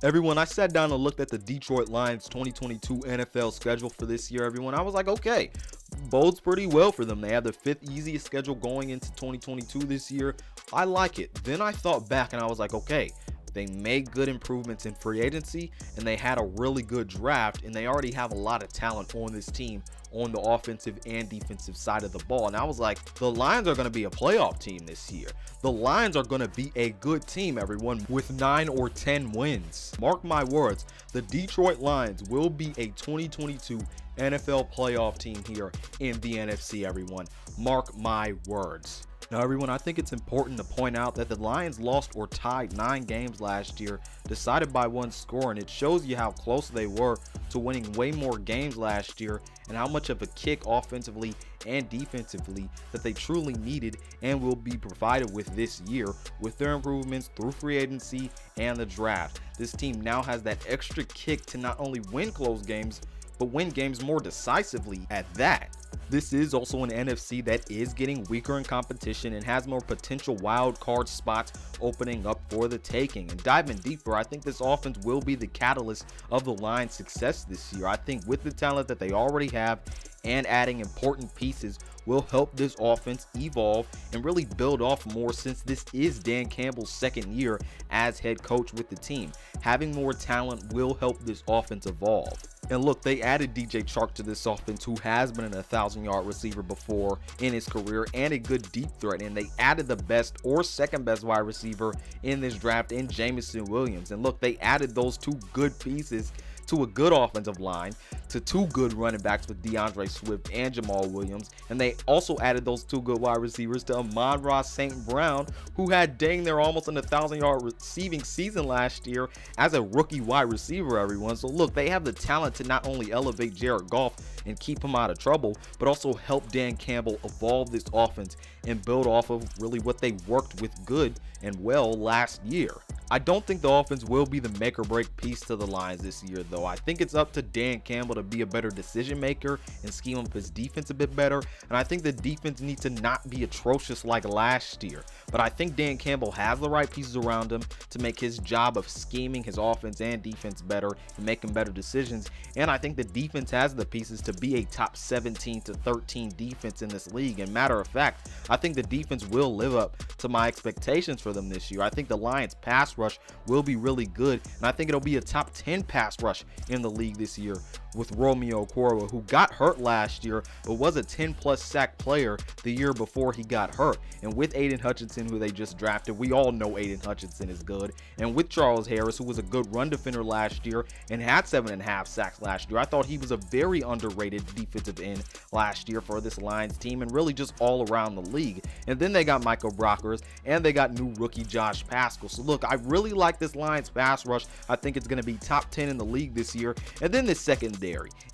Everyone, I sat down and looked at the Detroit Lions 2022 NFL schedule for this year, everyone. I was like, okay, bodes pretty well for them. They have the 5th easiest schedule going into 2022 this year. I like it. Then I thought back and I was like, okay, they made good improvements in free agency and they had a really good draft, and they already have a lot of talent on this team on the offensive and defensive side of the ball. And I was like, the Lions are going to be a playoff team this year. The Lions are going to be a good team, everyone, with 9 or 10 wins. Mark my words, the Detroit Lions will be a 2022 NFL playoff team here in the NFC, everyone. Mark my words. Now, everyone, I think it's important to point out that the Lions lost or tied 9 games last year, decided by 1 score, and it shows you how close they were to winning way more games last year and how much of a kick offensively and defensively that they truly needed and will be provided with this year with their improvements through free agency and the draft. This team now has that extra kick to not only win close games, but win games more decisively at that. This is also an NFC that is getting weaker in competition and has more potential wild card spots opening up for the taking. And diving deeper, I think this offense will be the catalyst of the Lions' success this year. I think with the talent that they already have and adding important pieces will help this offense evolve and really build off more, since this is Dan Campbell's 2nd year as head coach with the team. Having more talent will help this offense evolve. And look, they added DJ Chark to this offense, who has been an 1,000-yard receiver before in his career and a good deep threat. And they added the best or 2nd best wide receiver in this draft in Jameson Williams. And look, they added those 2 good pieces to a good offensive line, to 2 good running backs with Deandre Swift and Jamal Williams, and they also added those 2 good wide receivers to Amon-Ra St. Brown, who had dang near almost an 1,000-yard receiving season last year as a rookie wide receiver, everyone. So look, they have the talent to not only elevate Jared Goff and keep him out of trouble, but also help Dan Campbell evolve this offense and build off of really what they worked with good and well last year. I don't think the offense will be the make or break piece to the Lions this year, though. I think it's up to Dan Campbell to be a better decision maker and scheme up his defense a bit better. And I think the defense needs to not be atrocious like last year. But I think Dan Campbell has the right pieces around him to make his job of scheming his offense and defense better and making better decisions. And I think the defense has the pieces to be a top 17 to 13 defense in this league. And matter of fact, I think the defense will live up to my expectations for them this year. I think the Lions pass rush will be really good, and I think it'll be a top 10 pass rush in the league this year with Romeo Okwara, who got hurt last year but was a 10+ sack player the year before he got hurt. And with Aidan Hutchinson, who they just drafted, we all know Aidan Hutchinson is good. And with Charles Harris, who was a good run defender last year and had 7.5 sacks last year, I thought he was a very underrated defensive end last year for this Lions team and really just all around the league. And then they got Michael Brockers and they got new rookie Josh Pascal. So look, I really like this Lions pass rush. I think it's going to be top 10 in the league this year. And then the secondary,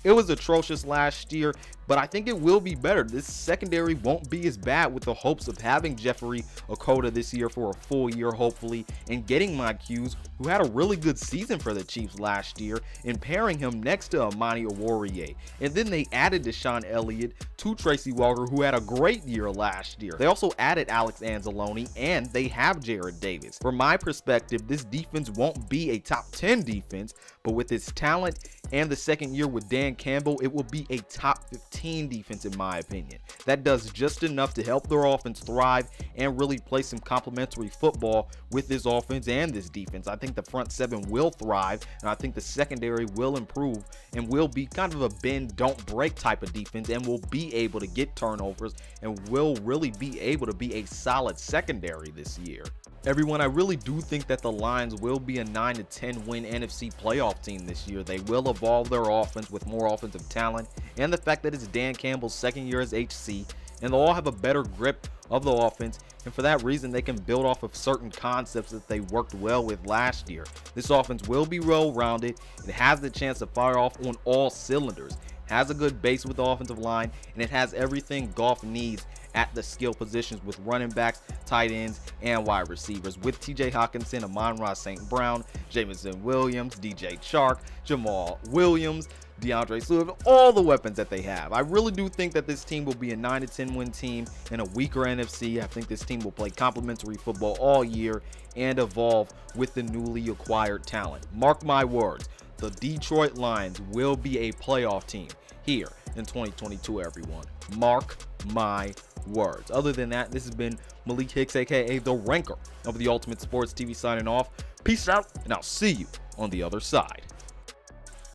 it was atrocious last year, but I think it will be better. This secondary won't be as bad with the hopes of having Jeffrey Okudah this year for a full year, hopefully, and getting Mike Hughes, who had a really good season for the Chiefs last year, and pairing him next to Amani Oruwariye. And then they added Deshaun Elliott to Tracy Walker, who had a great year last year. They also added Alex Anzalone, and they have Jared Davis. From my perspective, this defense won't be a top 10 defense, but with its talent and the 2nd year with Dan Campbell, it will be a top 15 defense in my opinion. That does just enough to help their offense thrive and really play some complementary football with this offense and this defense. I think the front 7 will thrive, and I think the secondary will improve and will be kind of a bend don't break type of defense, and will be able to get turnovers and will really be able to be a solid secondary this year. Everyone, I really do think that the Lions will be a 9 to 10 win NFC playoff team this year. They will evolve their offense with more offensive talent, and the fact that it's Dan Campbell's 2nd year as HC, and they'll all have a better grip of the offense, and for that reason they can build off of certain concepts that they worked well with last year. This offense will be well-rounded. It has the chance to fire off on all cylinders, has a good base with the offensive line, and it has everything Goff needs at the skill positions with running backs, tight ends, and wide receivers with TJ Hutchinson, Amon-Ra St. Brown, Jameson Williams, DJ Chark, Jamal Williams, Deandre Swift, all the weapons that they have. I really do think that this team will be a 9-10 win team in a weaker NFC. I think this team will play complementary football all year and evolve with the newly acquired talent. Mark my words, the Detroit Lions will be a playoff team here in 2022, everyone. Mark my words. Other than that, this has been Malik Hicks, aka The Ranker of the Ultimate Sports TV, signing off. Peace out, and I'll see you on the other side.